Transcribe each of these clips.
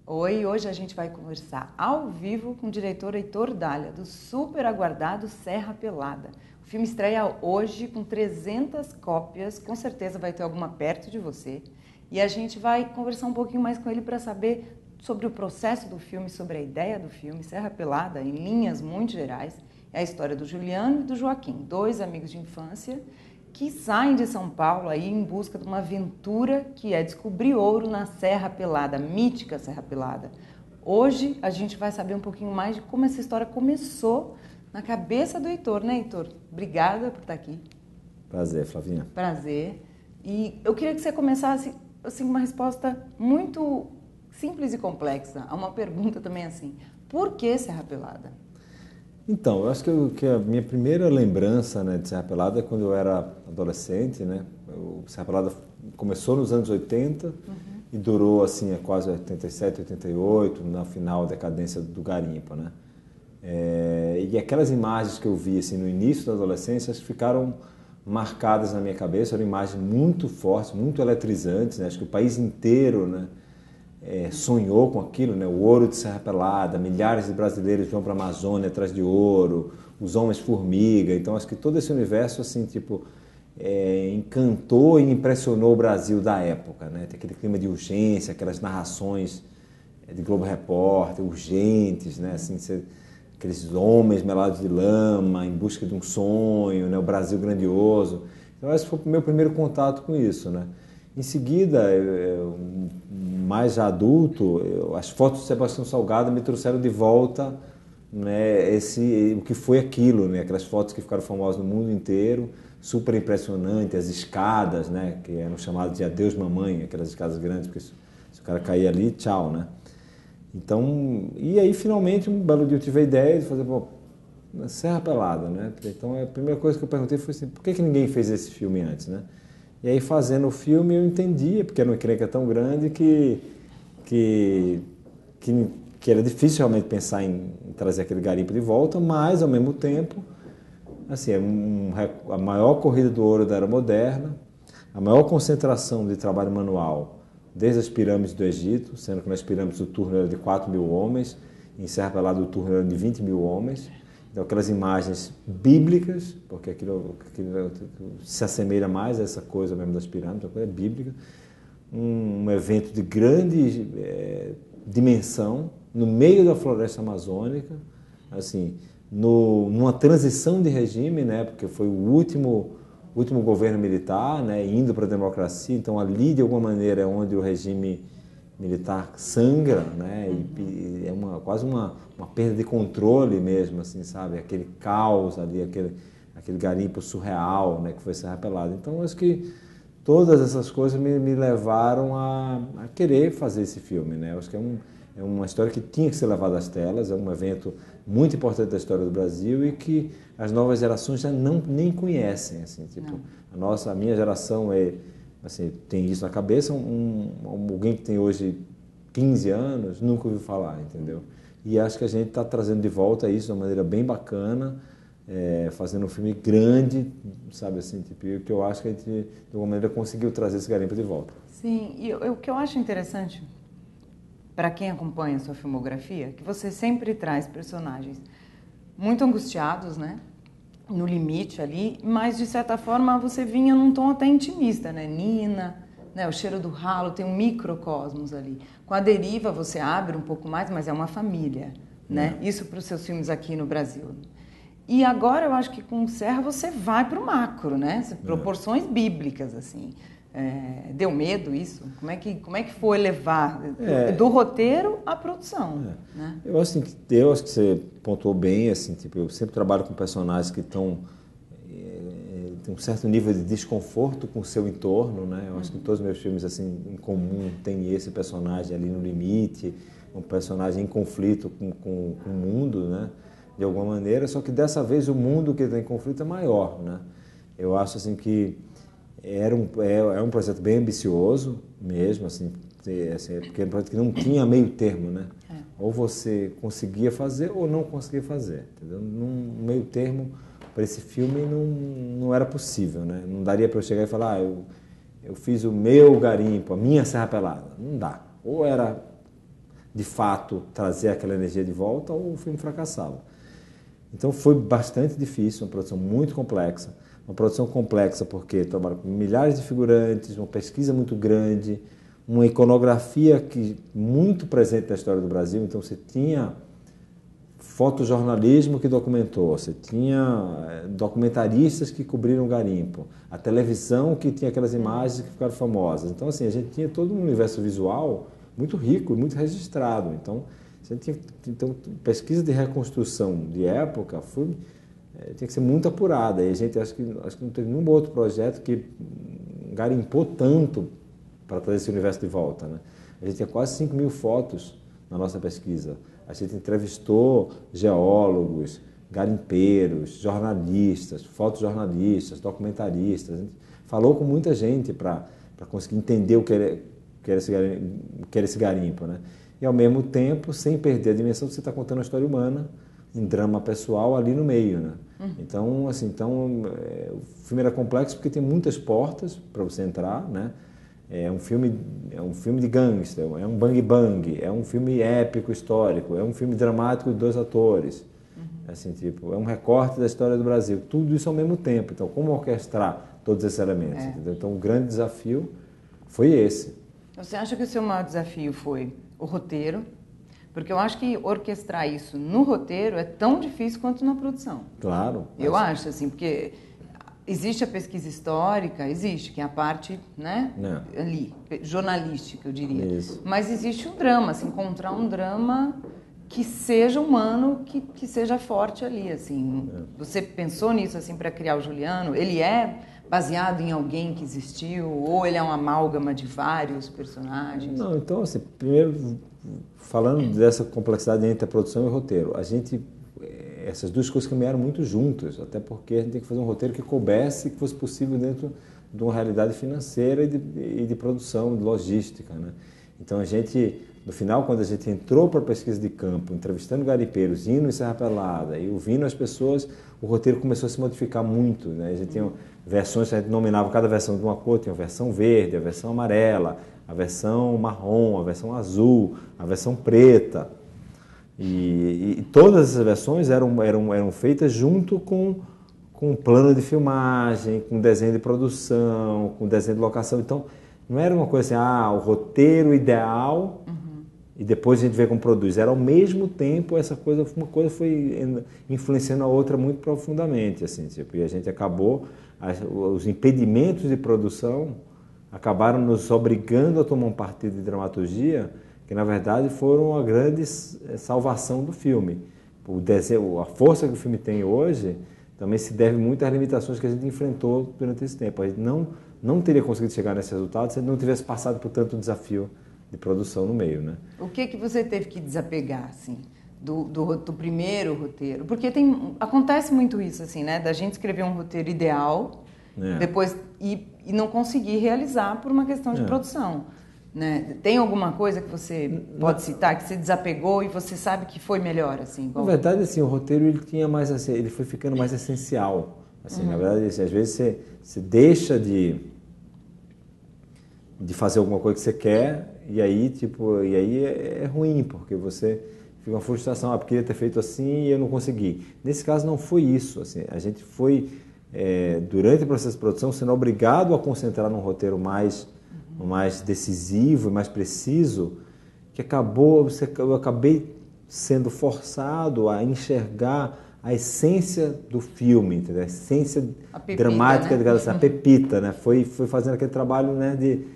Oi, hoje a gente vai conversar ao vivo com o diretor Heitor Dália, do super aguardado Serra Pelada. O filme estreia hoje com 300 cópias, com certeza vai ter alguma perto de você. E a gente vai conversar um pouquinho mais com ele para saber sobre o processo do filme, sobre a ideia do filme. Serra Pelada, em linhas muito gerais, é a história do Juliano e do Joaquim, dois amigos de infância que saem de São Paulo aí em busca de uma aventura que é descobrir ouro na Serra Pelada, mítica Serra Pelada. Hoje a gente vai saber um pouquinho mais de como essa história começou na cabeça do Heitor, né, Heitor? Obrigada por estar aqui. Prazer, Flavinha. Prazer. E eu queria que você começasse assim uma resposta muito simples e complexa a uma pergunta também assim: por que Serra Pelada? Então, eu acho que a minha primeira lembrança, né, de Serra Pelada é quando eu era adolescente, né? O Serra Pelada começou nos anos 80 e durou assim quase 87, 88, na final da decadência do garimpo, né? E aquelas imagens que eu vi assim, no início da adolescência ficaram marcadas na minha cabeça, eram imagens muito fortes, muito eletrizantes, né? Acho que o país inteiro, né, sonhou com aquilo, né? O ouro de Serra Pelada, milhares de brasileiros vão para a Amazônia atrás de ouro, os homens-formiga. Então, acho que todo esse universo assim, encantou e impressionou o Brasil da época, né? Tem aquele clima de urgência, aquelas narrações de Globo Repórter, urgentes, né? Assim, aqueles homens melados de lama, em busca de um sonho, né? O Brasil grandioso. Então, esse foi o meu primeiro contato com isso, né? Em seguida, mais já adulto, as fotos de Sebastião Salgado me trouxeram de volta, né, o que foi aquilo, né, aquelas fotos que ficaram famosas no mundo inteiro, super impressionante, as escadas, né, que eram chamadas de adeus mamãe, aquelas escadas grandes, porque se o cara cair ali, tchau, né. Então, e aí finalmente um belo dia eu tive a ideia de fazer, Serra Pelada, né. Então a primeira coisa que eu perguntei foi assim, por que ninguém fez esse filme antes, né? E aí, fazendo o filme, eu entendia, porque era uma encrenca tão grande que era difícil realmente pensar em trazer aquele garimpo de volta, mas, ao mesmo tempo, assim, a maior corrida do ouro da era moderna, a maior concentração de trabalho manual desde as pirâmides do Egito, sendo que nas pirâmides o turno era de 4 mil homens, em Serra Pelada o turno era de 20 mil homens. Então, aquelas imagens bíblicas, porque aquilo se assemelha mais a essa coisa mesmo das pirâmides, a coisa bíblica, um evento de grande dimensão, no meio da floresta amazônica, assim, numa transição de regime, né, porque foi o último governo militar, né, indo para a democracia, então ali, de alguma maneira, é onde o regime militar sangra, né, e é quase uma perda de controle mesmo, assim, sabe, aquele caos ali, aquele garimpo surreal, né, que foi Serra Pelada. Então, acho que todas essas coisas me levaram a querer fazer esse filme, né, acho que é uma história que tinha que ser levada às telas, é um evento muito importante da história do Brasil e que as novas gerações já nem conhecem, assim, tipo, a minha geração assim, tem isso na cabeça, alguém que tem hoje 15 anos nunca ouviu falar, entendeu? E acho que a gente está trazendo de volta isso de uma maneira bem bacana, fazendo um filme grande, sabe assim, tipo, que eu acho que a gente, de alguma maneira, conseguiu trazer esse garimpo de volta. Sim, e o que eu acho interessante, para quem acompanha a sua filmografia, que você sempre traz personagens muito angustiados, né? No limite ali, mas de certa forma você vinha num tom até intimista, né? Nina, né? O Cheiro do Ralo, tem um microcosmos ali. Com A Deriva você abre um pouco mais, mas é uma família, né? Isso para os seus filmes aqui no Brasil. E agora eu acho que com Serra você vai para o macro, né? Proporções bíblicas, assim. Deu medo isso? Como é que foi levar do roteiro à produção? Né? Eu acho que você pontuou bem, assim, tipo, eu sempre trabalho com personagens que têm um certo nível de desconforto com o seu entorno, né? Eu acho que todos os meus filmes, assim, em comum, tem esse personagem ali no limite, um personagem em conflito com o mundo, né? De alguma maneira, só que dessa vez o mundo que está em conflito é maior, né? Eu acho, assim, que era um projeto bem ambicioso mesmo, assim, porque era um projeto que não tinha meio termo, né? Ou você conseguia fazer ou não conseguia fazer, entendeu? Num meio termo, para esse filme não era possível, né? Não daria para eu chegar e falar, eu fiz o meu garimpo, a minha Serra Pelada. Não dá. Ou era, de fato, trazer aquela energia de volta, ou o filme fracassava. Então foi bastante difícil, uma produção muito complexa. Uma produção complexa porque trabalha com milhares de figurantes, uma pesquisa muito grande, uma iconografia muito presente na história do Brasil. Então você tinha fotojornalismo que documentou, você tinha documentaristas que cobriram o garimpo, a televisão que tinha aquelas imagens que ficaram famosas. Então, assim, a gente tinha todo um universo visual muito rico e muito registrado. Então, pesquisa de reconstrução de época tinha que ser muito apurada. E a gente acho que não teve nenhum outro projeto que garimpou tanto para trazer esse universo de volta, né? A gente tinha quase 5.000 fotos na nossa pesquisa. A gente entrevistou geólogos, garimpeiros, jornalistas, fotojornalistas, documentaristas. A gente falou com muita gente para conseguir entender o que era esse garimpo, né? E, ao mesmo tempo, sem perder a dimensão de você estar contando uma história humana, um drama pessoal ali no meio, né? Então, assim, o filme era complexo porque tem muitas portas para você entrar, né? É um filme de gangster, é um bang bang, é um filme épico histórico, é um filme dramático de 2 atores, assim, tipo, é um recorte da história do Brasil. Tudo isso ao mesmo tempo. Então, como orquestrar todos esses elementos? Entendeu? Então, o grande desafio foi esse. Você acha que o seu maior desafio foi o roteiro? Porque eu acho que orquestrar isso no roteiro é tão difícil quanto na produção. Claro. Eu acho, assim, porque existe a pesquisa histórica, existe, que é a parte, né, ali, jornalística, eu diria. Isso. Mas existe o drama, assim, encontrar um drama que seja humano, que seja forte ali, assim. Você pensou nisso, assim, para criar o Juliano? Ele é baseado em alguém que existiu? Ou ele é uma amálgama de vários personagens? Não, então, assim, primeiro, falando dessa complexidade entre a produção e o roteiro, essas duas coisas caminharam muito juntas, até porque a gente tem que fazer um roteiro que coubesse, que fosse possível dentro de uma realidade financeira e de produção, de logística, né? Então, no final, quando a gente entrou para a pesquisa de campo, entrevistando garimpeiros, indo em Serra Pelada e ouvindo as pessoas, o roteiro começou a se modificar muito, né? A gente tinha versões, a gente nominava cada versão de uma cor, tinha a versão verde, a versão amarela, a versão marrom, a versão azul, a versão preta. E todas essas versões eram feitas junto com um plano de filmagem, com desenho de produção, com desenho de locação. Então, não era uma coisa assim, o roteiro ideal e depois a gente vê como produz. Era ao mesmo tempo, uma coisa foi influenciando a outra muito profundamente, assim, tipo, e a gente acabou, os impedimentos de produção acabaram nos obrigando a tomar um partido de dramaturgia que, na verdade, foram a grande salvação do filme. A força que o filme tem hoje também se deve muito às limitações que a gente enfrentou durante esse tempo. A gente não teria conseguido chegar nesse resultado se a gente não tivesse passado por tanto desafio de produção no meio, né? O que você teve que desapegar, assim, do primeiro roteiro? Porque acontece muito isso, assim, né? Da gente escrever um roteiro ideal, depois e não conseguir realizar por uma questão de produção, né? Tem alguma coisa que você pode citar que você desapegou e você sabe que foi melhor, assim? Na verdade, assim, o roteiro ele foi ficando mais essencial. Assim, na verdade, assim, às vezes você deixa de fazer alguma coisa que você quer e aí é ruim, porque você fica uma frustração, porque queria ter feito assim e eu não consegui. Nesse caso não foi isso, assim, a gente foi durante o processo de produção sendo obrigado a concentrar num roteiro mais decisivo e mais preciso, que eu acabei sendo forçado a enxergar a essência do filme, entendeu? A essência dramática, né? A pepita, né? Foi fazendo aquele trabalho, né, de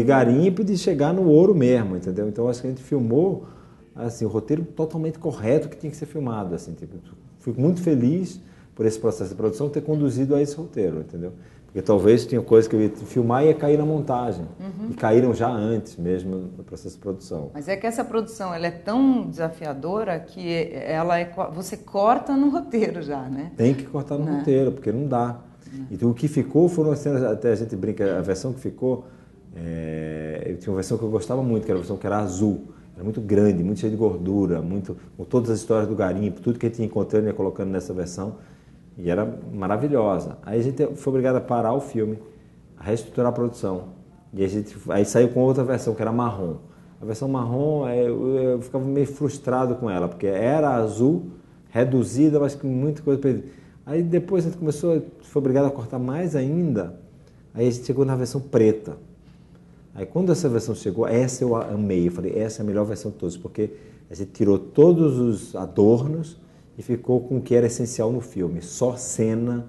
garimpo e de chegar no ouro mesmo, entendeu? Então acho que a gente filmou assim, o roteiro totalmente correto que tinha que ser filmado, assim, tipo, fico muito feliz por esse processo de produção ter conduzido a esse roteiro, entendeu? Porque talvez tinha coisas que eu ia filmar e ia cair na montagem. E caíram já antes mesmo no processo de produção. Mas é que essa produção ela é tão desafiadora que você corta no roteiro já, né? Tem que cortar no roteiro, porque não dá. Então o que ficou foram as cenas, até a gente brinca, a versão que ficou, eu tinha uma versão que eu gostava muito, que era a versão que era azul. Era muito grande, muito cheia de gordura, com todas as histórias do garimpo, tudo que a gente ia encontrando e ia colocando nessa versão. E era maravilhosa. Aí a gente foi obrigado a parar o filme, a reestruturar a produção. E a gente, aí saiu com outra versão, que era marrom. A versão marrom, eu ficava meio frustrado com ela, porque era azul, reduzida, mas com muita coisa perdida. Aí depois a gente foi obrigado a cortar mais ainda, aí a gente chegou na versão preta. Aí quando essa versão chegou, essa eu amei, eu falei, essa é a melhor versão de todos, porque a gente tirou todos os adornos e ficou com o que era essencial no filme, só cena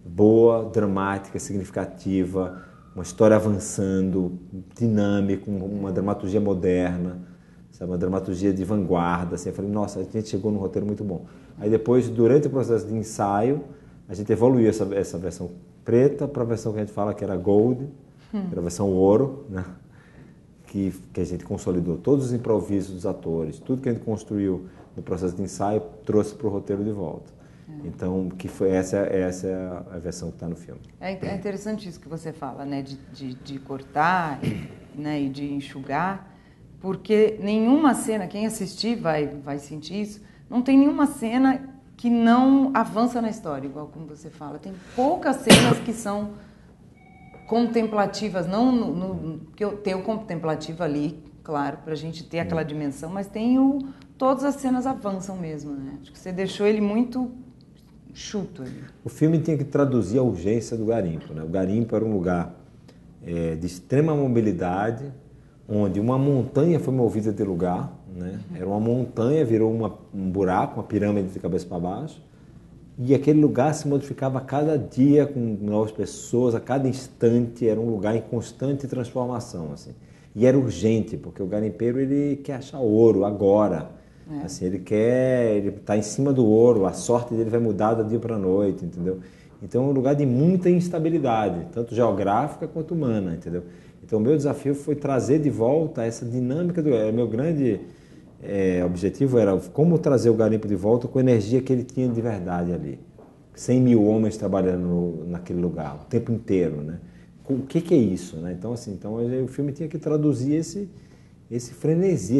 boa, dramática, significativa, uma história avançando, dinâmica, uma dramaturgia moderna, sabe? Uma dramaturgia de vanguarda. Assim, eu falei, nossa, a gente chegou num roteiro muito bom. Aí depois, durante o processo de ensaio, a gente evoluiu essa versão preta para a versão que a gente fala que era gold, que era a versão ouro, né? que a gente consolidou todos os improvisos dos atores, tudo que a gente construiu no processo de ensaio, trouxe para o roteiro de volta. Então, essa é a versão que está no filme. É interessante isso que você fala, né, de cortar, né, e de enxugar, porque nenhuma cena, quem assistir vai sentir isso, não tem nenhuma cena que não avança na história, igual como você fala. Tem poucas cenas que são contemplativas, porque eu tenho o contemplativo ali, claro, para a gente ter aquela dimensão, mas todas as cenas avançam mesmo, né? Acho que você deixou ele muito chuto ali. O filme tinha que traduzir a urgência do garimpo, né? O garimpo era um lugar de extrema mobilidade, onde uma montanha foi movida de lugar, né? Era uma montanha, virou um buraco, uma pirâmide de cabeça para baixo, e aquele lugar se modificava a cada dia com novas pessoas, a cada instante, era um lugar em constante transformação, assim. E era urgente, porque o garimpeiro ele quer achar ouro agora. Assim, ele está em cima do ouro, a sorte dele vai mudar do dia para a noite, entendeu? Então é um lugar de muita instabilidade, tanto geográfica quanto humana, entendeu? Então o meu desafio foi trazer de volta essa dinâmica meu grande objetivo era como trazer o garimpo de volta com a energia que ele tinha de verdade ali. 100 mil homens trabalhando naquele lugar, o tempo inteiro, né? O que é isso, né? Então, assim, o filme tinha que traduzir esse frenesi,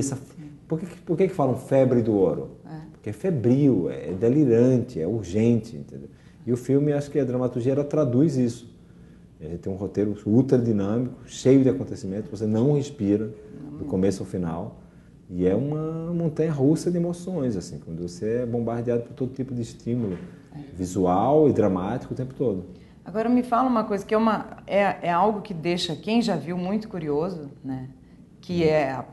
Por que falam febre do ouro? Porque é febril, é delirante, é urgente, entendeu? E o filme, acho que a dramaturgia ela traduz isso. A gente tem um roteiro ultra dinâmico, cheio de acontecimentos, você não respira do começo ao final. E é uma montanha russa de emoções, assim, quando você é bombardeado por todo tipo de estímulo visual e dramático o tempo todo. Agora me fala uma coisa que é algo que deixa quem já viu muito curioso, né? Que é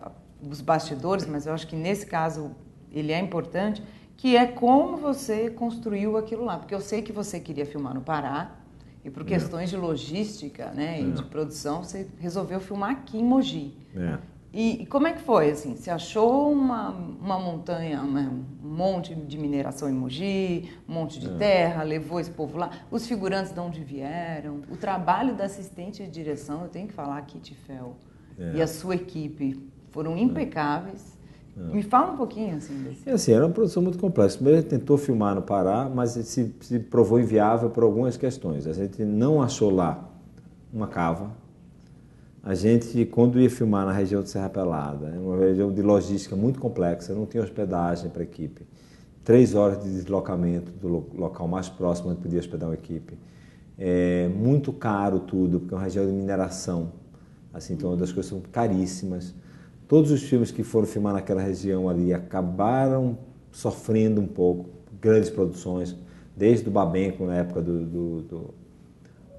os bastidores, mas eu acho que nesse caso ele é importante, que é como você construiu aquilo lá. Porque eu sei que você queria filmar no Pará e por questões de logística, né, e de produção, você resolveu filmar aqui em Mogi. E como é que foi, assim? Você achou uma montanha, um monte de mineração em Mogi, um monte de terra, levou esse povo lá? Os figurantes de onde vieram? O trabalho da assistente de direção, eu tenho que falar aqui, Tifel, e a sua equipe foram impecáveis. Me fala um pouquinho, assim, desse... Assim, era uma produção muito complexa. Primeiro a gente tentou filmar no Pará, mas se provou inviável por algumas questões. A gente não achou lá uma cava. A gente, quando ia filmar na região de Serra Pelada, é uma região de logística muito complexa, não tinha hospedagem para a equipe. 3 horas de deslocamento do local mais próximo onde podia hospedar uma equipe. É muito caro tudo, porque é uma região de mineração. Assim, então, as coisas são caríssimas. Todos os filmes que foram filmar naquela região ali acabaram sofrendo um pouco, grandes produções, desde o Babenco, na época do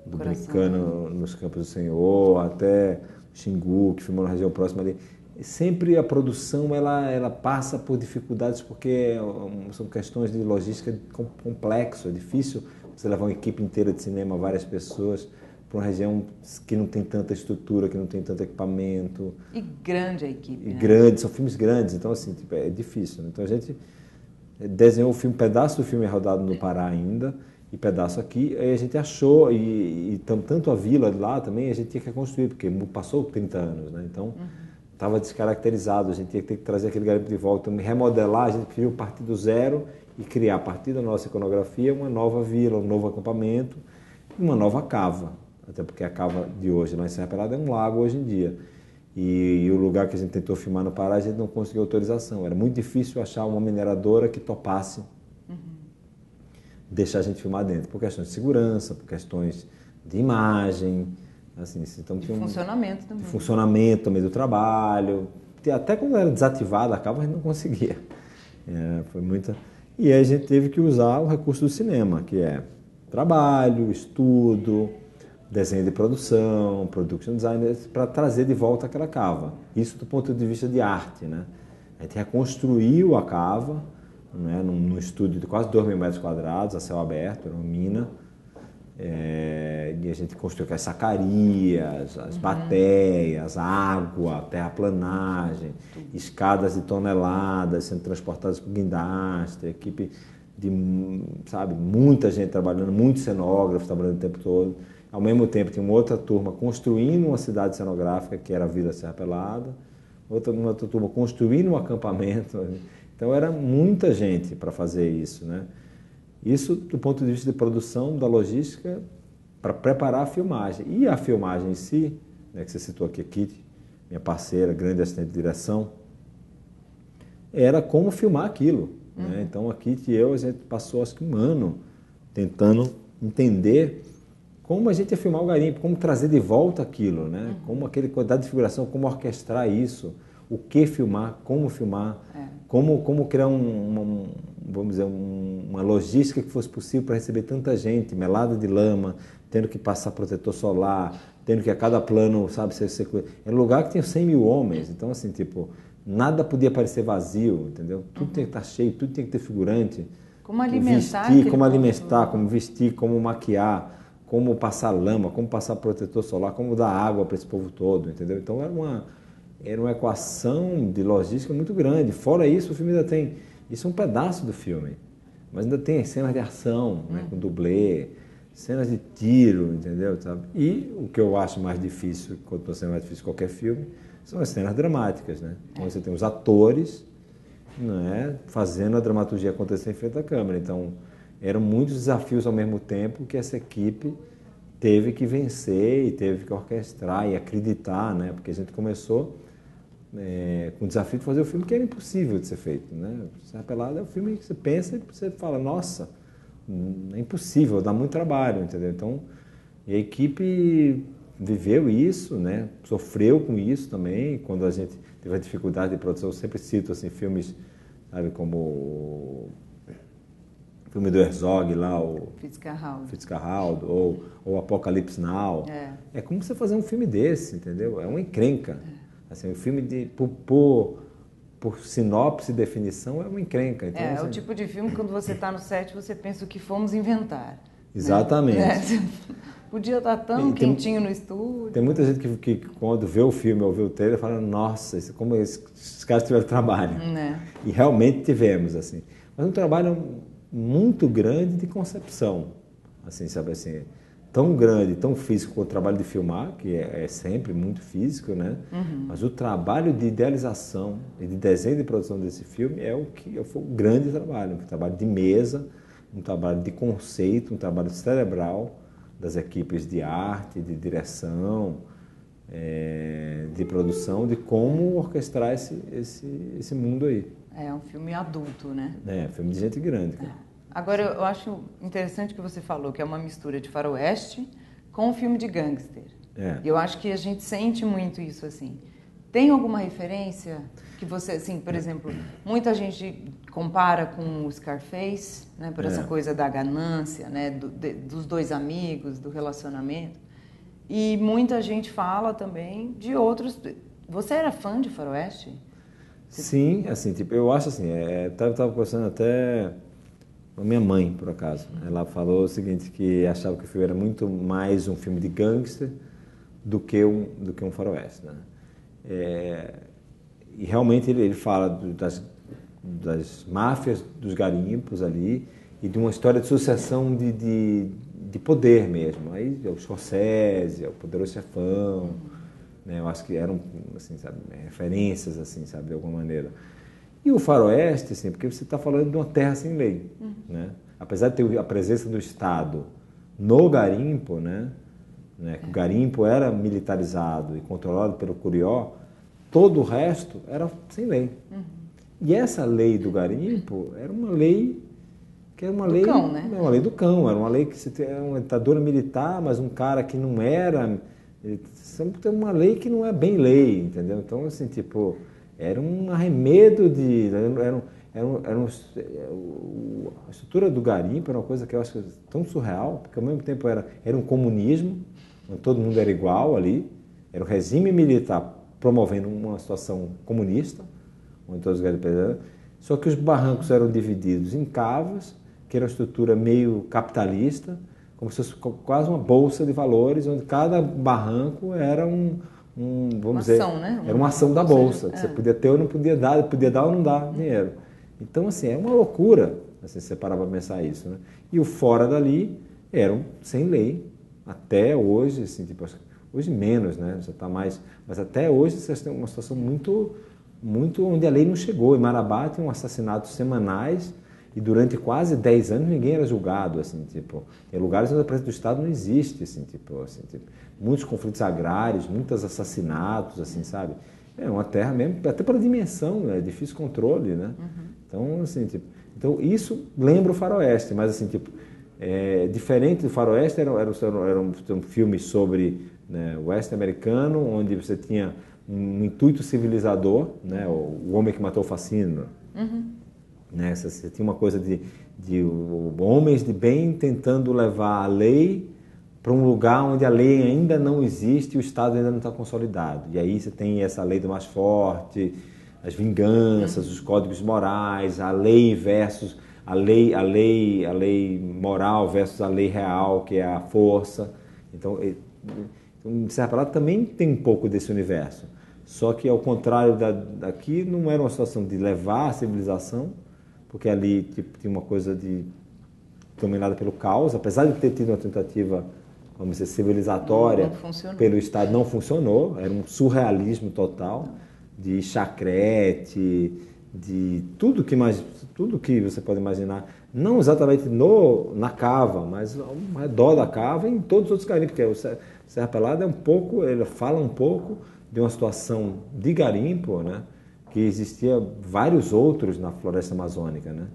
Brincano nos Campos do Senhor, até Xingu, que filmou na região próxima ali. Sempre a produção ela passa por dificuldades porque são questões de logística complexo, é difícil você levar uma equipe inteira de cinema, várias pessoas, para uma região que não tem tanta estrutura, que não tem tanto equipamento. E grande a equipe, né? Grande, são filmes grandes, então assim, tipo, é difícil. Então a gente desenhou o filme, pedaço do filme é rodado no Pará ainda, e pedaço aqui, aí a gente achou, e tanto a vila lá também, a gente tinha que reconstruir, porque passou 30 anos, né? Então estava descaracterizado, a gente tinha que ter que trazer aquele garimpo de volta, então, remodelar, a gente queria partir do zero e criar, a partir da nossa iconografia, uma nova vila, um novo acampamento, uma nova cava. Até porque a cava de hoje lá em Serra Pelada é um lago hoje em dia. E o lugar que a gente tentou filmar no Pará, a gente não conseguiu autorização. Era muito difícil achar uma mineradora que topasse deixar a gente filmar dentro, por questões de segurança, por questões de imagem, Assim, então, de funcionamento também. De funcionamento também do trabalho. Até quando era desativada a cava, a gente não conseguia. Foi muita... E aí a gente teve que usar o recurso do cinema, que é trabalho, estudo, desenho de produção, production design, para trazer de volta aquela cava. Isso do ponto de vista de arte, né? A gente reconstruiu a cava, né, num estúdio de quase 2.000 metros quadrados, a céu aberto, era uma mina. E a gente construiu as sacarias, as bateias, água, terraplanagem, escadas de toneladas sendo transportadas por guindaste, equipe de, sabe, muita gente trabalhando, muitos cenógrafos trabalhando o tempo todo. Ao mesmo tempo tinha uma outra turma construindo uma cidade cenográfica, que era a Vila Serra Pelada, uma outra turma construindo um acampamento. Então era muita gente para fazer isso, né? Isso do ponto de vista de produção, da logística, para preparar a filmagem. E a filmagem em si, né, que você citou aqui, a Kitty, minha parceira, grande assistente de direção, era como filmar aquilo. Né? Então a Kitty e eu, a gente passou acho que um ano tentando entender como a gente ia filmar o garimpo, como trazer de volta aquilo, né? Como aquele quantidade de figuração, como orquestrar isso, o que filmar, como filmar, como criar vamos dizer, uma logística que fosse possível para receber tanta gente, melada de lama, tendo que passar protetor solar, tendo que a cada plano, sabe, ser... Era um lugar que tinha 100 mil homens, então assim, tipo, nada podia parecer vazio, entendeu? Tudo tem que estar cheio, tudo tem que ter figurante. Como alimentar vestir, como alimentar, como vestir, como maquiar, como passar lama, como passar protetor solar, como dar água para esse povo todo, entendeu? Então era uma equação de logística muito grande. Fora isso, o filme ainda tem... Isso é um pedaço do filme, mas ainda tem cenas de ação, né, com dublê, cenas de tiro, entendeu? Sabe? E o que eu acho mais difícil, quando você é mais difícil qualquer filme, são as cenas dramáticas, né? Então você tem os atores, né, fazendo a dramaturgia acontecer em frente à câmera. Então eram muitos desafios ao mesmo tempo que essa equipe teve que vencer e teve que orquestrar e acreditar, né? Porque a gente começou com o desafio de fazer o filme que era impossível de ser feito, né? Serra Pelada é um filme que você pensa e você fala, nossa, é impossível, dá muito trabalho, entendeu? Então, e a equipe viveu isso, né? Sofreu com isso também. Quando a gente teve a dificuldade de produção, eu sempre cito assim, filmes, sabe, como o filme do Herzog lá, o Fitzcarraldo, ou Apocalipse Now. É como você fazer um filme desse, entendeu? É uma encrenca. Assim, um filme por sinopse e definição é uma encrenca. Então, é assim, o tipo de filme que quando você está no set você pensa o que fomos inventar. Exatamente. Né? Podia estar tão quentinho no estúdio. Tem muita gente que quando vê o filme ou vê o trailer fala, nossa, como esses caras tiveram trabalho. E realmente tivemos, assim. Mas um trabalho muito grande de concepção, assim, sabe assim, tão grande, tão físico quanto o trabalho de filmar, que é sempre muito físico, né? Mas o trabalho de idealização e de desenho de produção desse filme foi um grande trabalho, um trabalho de mesa, um trabalho de conceito, um trabalho cerebral das equipes de arte, de direção, de produção, de como orquestrar esse mundo aí. É um filme adulto, né? Filme de gente grande. Agora, eu acho interessante que você falou que é uma mistura de faroeste com um filme de gangster. E eu acho que a gente sente muito isso, assim. Tem alguma referência que você, assim, por exemplo, muita gente compara com o Scarface, né, por essa coisa da ganância, né, dos dois amigos, do relacionamento. E muita gente fala também de outros... Você era fã de faroeste? Sim, assim, tipo, eu acho assim, estava conversando até com a minha mãe, por acaso. Ela falou o seguinte, que achava que o filme era muito mais um filme de gangster do que um faroeste, né? E realmente ele fala das máfias dos garimpos ali e de uma história de sucessão de poder mesmo. Aí o Scorsese, o Poderoso Chefão, né? Eu acho que eram, assim, sabe, referências, assim, sabe, de alguma maneira. E o faroeste, assim, porque você está falando de uma terra sem lei, né? Apesar de ter a presença do Estado no garimpo, né? Que o garimpo era militarizado e controlado pelo Curió, todo o resto era sem lei. E essa lei do garimpo era uma lei que era uma lei cão, né? Uma lei do cão, era uma lei que você tinha uma ditadura militar, mas um cara que não era tem uma lei que não é bem lei, entendeu? Então, assim, tipo, era um arremedo de... a estrutura do garimpo era uma coisa que eu acho tão surreal, porque ao mesmo tempo era um comunismo, onde todo mundo era igual ali, era o regime militar promovendo uma situação comunista, onde todos os garimpeiros eram, só que os barrancos eram divididos em cavas, que era uma estrutura meio capitalista, como se fosse quase uma bolsa de valores, onde cada barranco era vamos dizer, ação, né? Era uma ação da bolsa, que você podia ter ou não podia dar ou não dar dinheiro. Então, assim, é uma loucura, assim, se você parar para pensar isso, né? E o fora dali eram sem lei, até hoje, assim, tipo, hoje menos, né? Já está mais, mas até hoje você tem uma situação muito, muito onde a lei não chegou. Em Marabá tem assassinatos semanais e durante quase 10 anos ninguém era julgado, assim, tipo, em lugares onde a presença do Estado não existe, assim, tipo, muitos conflitos agrários, muitos assassinatos, assim, sabe? É uma terra mesmo, até pela dimensão, né? É difícil controle, né? Então, assim, tipo, então isso lembra o Faroeste, mas assim, tipo, diferente do Faroeste, era um filme sobre, né, o oeste americano, onde você tinha um intuito civilizador, né, o homem que matou o Facínora. Né, você tinha uma coisa de homens de bem tentando levar a lei para um lugar onde a lei ainda não existe e o Estado ainda não está consolidado. E aí você tem essa lei do mais forte, as vinganças, os códigos morais, a lei versus a lei moral versus a lei real, que é a força. Então, Serra Pelada também tem um pouco desse universo. Só que, ao contrário daqui, não era uma situação de levar a civilização, porque ali tipo, tinha uma coisa dominada pelo caos, apesar de ter tido uma tentativa, vamos dizer, civilizatória pelo Estado, não funcionou, era um surrealismo total, de chacrete, de tudo que você pode imaginar, não exatamente na cava, mas ao redor da cava e em todos os outros garimpos, porque o Serra Pelada ele fala um pouco de uma situação de garimpo, né, que existia vários outros na floresta amazônica, né,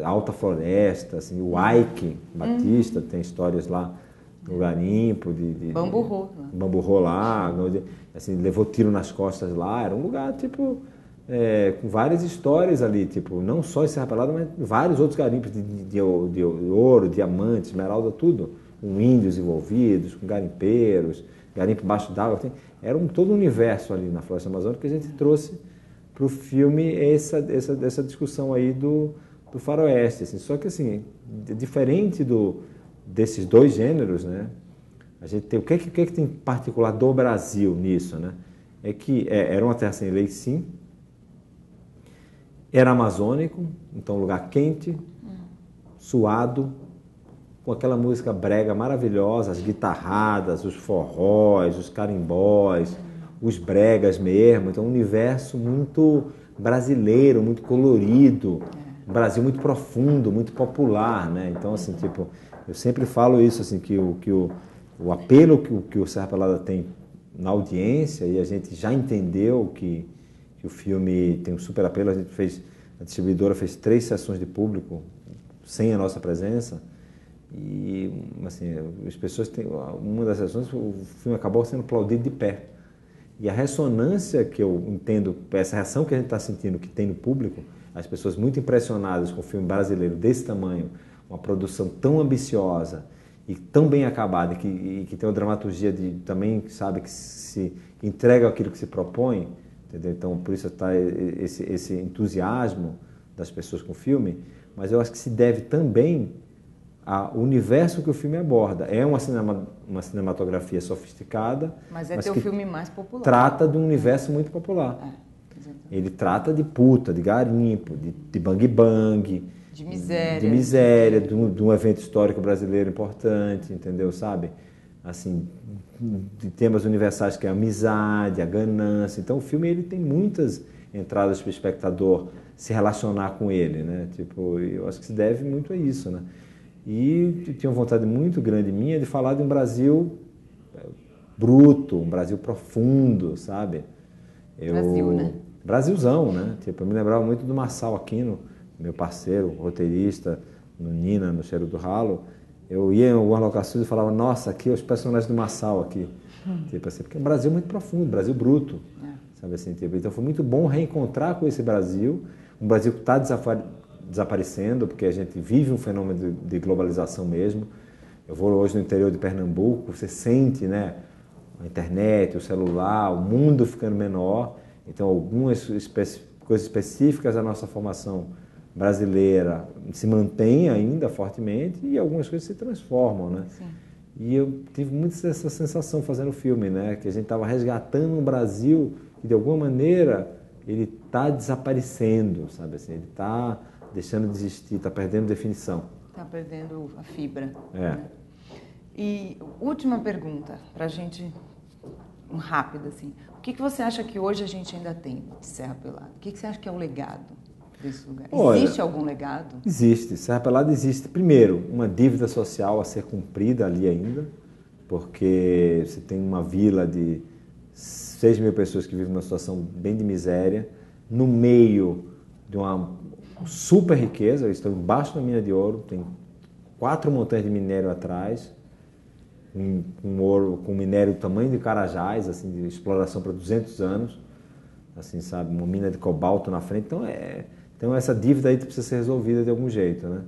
Alta Floresta, assim, o Ike Batista tem histórias lá no garimpo de Bamburro lá, assim, levou tiro nas costas lá, era um lugar tipo com várias histórias ali, tipo, não só em Serra Pelada, mas vários outros garimpos de ouro, diamante, esmeralda, tudo, com índios envolvidos, com garimpeiros, garimpo embaixo d'água, era todo um universo ali na floresta amazônica que a gente trouxe para o filme essa discussão aí do faroeste, assim. Só que assim, diferente desses dois gêneros, né, a gente tem o que é que tem em particular do Brasil nisso, né? É que era uma terra sem lei, sim, era amazônico, então um lugar quente, suado, com aquela música brega maravilhosa, as guitarradas, os forróis, os carimbós, os bregas mesmo, então um universo muito brasileiro, muito colorido, um Brasil muito profundo, muito popular, né? Então, assim, tipo, eu sempre falo isso, assim, que o apelo que o Serra Pelada tem na audiência, e a gente já entendeu que o filme tem um super apelo, a distribuidora fez 3 sessões de público sem a nossa presença, e, assim, as pessoas uma das sessões, o filme acabou sendo aplaudido de pé. E a ressonância que eu entendo, essa reação que a gente está sentindo que tem no público, as pessoas muito impressionadas com o filme brasileiro desse tamanho, uma produção tão ambiciosa e tão bem acabada, e que tem uma dramaturgia também, sabe, que se entrega aquilo que se propõe, entendeu? Então, por isso está esse entusiasmo das pessoas com o filme, mas eu acho que se deve também ao universo que o filme aborda. É uma cinematografia sofisticada, mas o filme mais popular. Trata de um universo muito popular. Ele trata de puta, de garimpo, de bang-bang, de miséria, de um evento histórico brasileiro importante, entendeu? Sabe? Assim, de temas universais que é a amizade, a ganância. Então o filme ele tem muitas entradas para o espectador se relacionar com ele, né? Tipo, eu acho que se deve muito a isso, né? E tinha uma vontade muito grande minha de falar de um Brasil bruto, um Brasil profundo, sabe? Brasil, né? Brasilzão, né? Tipo, eu me lembrava muito do Marçal Aquino, meu parceiro, roteirista, no Nina, no Cheiro do Ralo, Eu ia em algumas locações e falava, nossa, aqui é os personagens do Marçal aqui. Tipo assim, porque o Brasil é muito profundo, Brasil bruto. Sabe assim, tipo, então foi muito bom reencontrar com esse Brasil, um Brasil que está desaparecendo, porque a gente vive um fenômeno de globalização mesmo. Eu vou hoje no interior de Pernambuco, você sente, né, a internet, o celular, o mundo ficando menor. Então, algumas coisas específicas da nossa formação brasileira se mantêm ainda fortemente e algumas coisas se transformam, né? Sim. E eu tive muito essa sensação fazendo o filme, né? Que a gente estava resgatando um Brasil que, de alguma maneira, ele está desaparecendo, sabe assim? Ele está deixando de existir, está perdendo definição. Está perdendo a fibra. É. Né? E última pergunta, para a gente, rápida assim. O que você acha que hoje a gente ainda tem de Serra Pelada? O que você acha que é o legado desse lugar? Existe algum legado? Existe. Serra Pelada existe. Primeiro, uma dívida social a ser cumprida ali ainda, porque você tem uma vila de 6 mil pessoas que vivem numa situação bem de miséria, no meio de uma super riqueza. Eles estão embaixo da mina de ouro, tem 4 montanhas de minério atrás, com ouro, com minério do tamanho de Carajás, assim, de exploração para 200 anos, assim, sabe, uma mina de cobalto na frente. Então essa dívida aí precisa ser resolvida de algum jeito, né?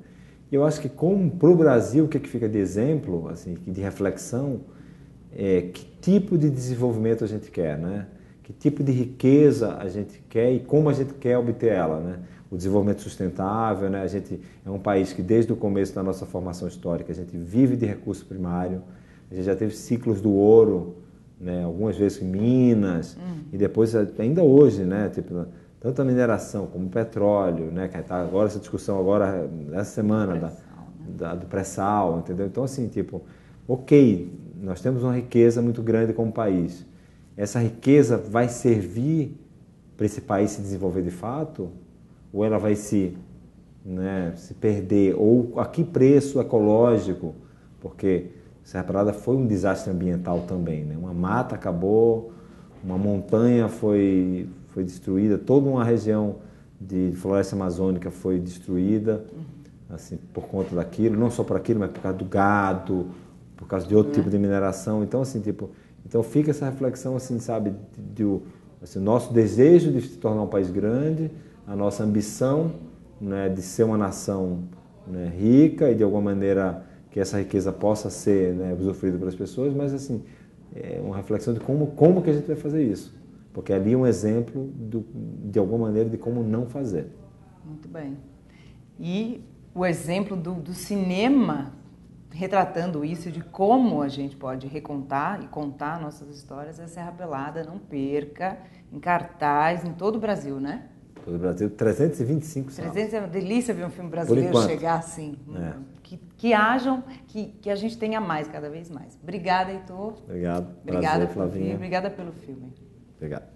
E eu acho que como para o Brasil, o que fica de exemplo, assim, de reflexão, é que tipo de desenvolvimento a gente quer, né? Que tipo de riqueza a gente quer e como a gente quer obter ela, né? O desenvolvimento sustentável, né? A gente é um país que desde o começo da nossa formação histórica a gente vive de recurso primário. A gente já teve ciclos do ouro, né? Algumas vezes em Minas e depois ainda hoje, né? Tipo, tanto a mineração como o petróleo, né? Que está agora essa discussão agora nessa semana do pré-sal, entendeu? Então assim, tipo, ok, nós temos uma riqueza muito grande como país. Essa riqueza vai servir para esse país se desenvolver de fato? Ou ela vai se perder? Ou a que preço ecológico? Porque Serra Pelada foi um desastre ambiental também, né? Uma mata acabou, uma montanha foi destruída, toda uma região de floresta amazônica foi destruída, assim, por conta daquilo, não só por aquilo, mas por causa do gado, por causa de outro tipo de mineração. Então, assim, tipo, então fica essa reflexão, assim, sabe, assim, nosso desejo de se tornar um país grande, a nossa ambição, né, de ser uma nação, né, rica e de alguma maneira que essa riqueza possa ser, né, usufruída pelas pessoas, mas assim, é uma reflexão de como que a gente vai fazer isso. Porque ali é um exemplo, de alguma maneira, de como não fazer. Muito bem. E o exemplo do cinema retratando isso, de como a gente pode recontar e contar nossas histórias, é Serra Pelada. Não perca, em cartaz, em todo o Brasil, né? Todo o Brasil, 325 salas. 300 é uma delícia ver um filme brasileiro chegar assim. Que a gente tenha mais, cada vez mais. Obrigada, Heitor. Obrigado. Obrigada Prazer, Flavinha. Obrigada pelo filme. Obrigado.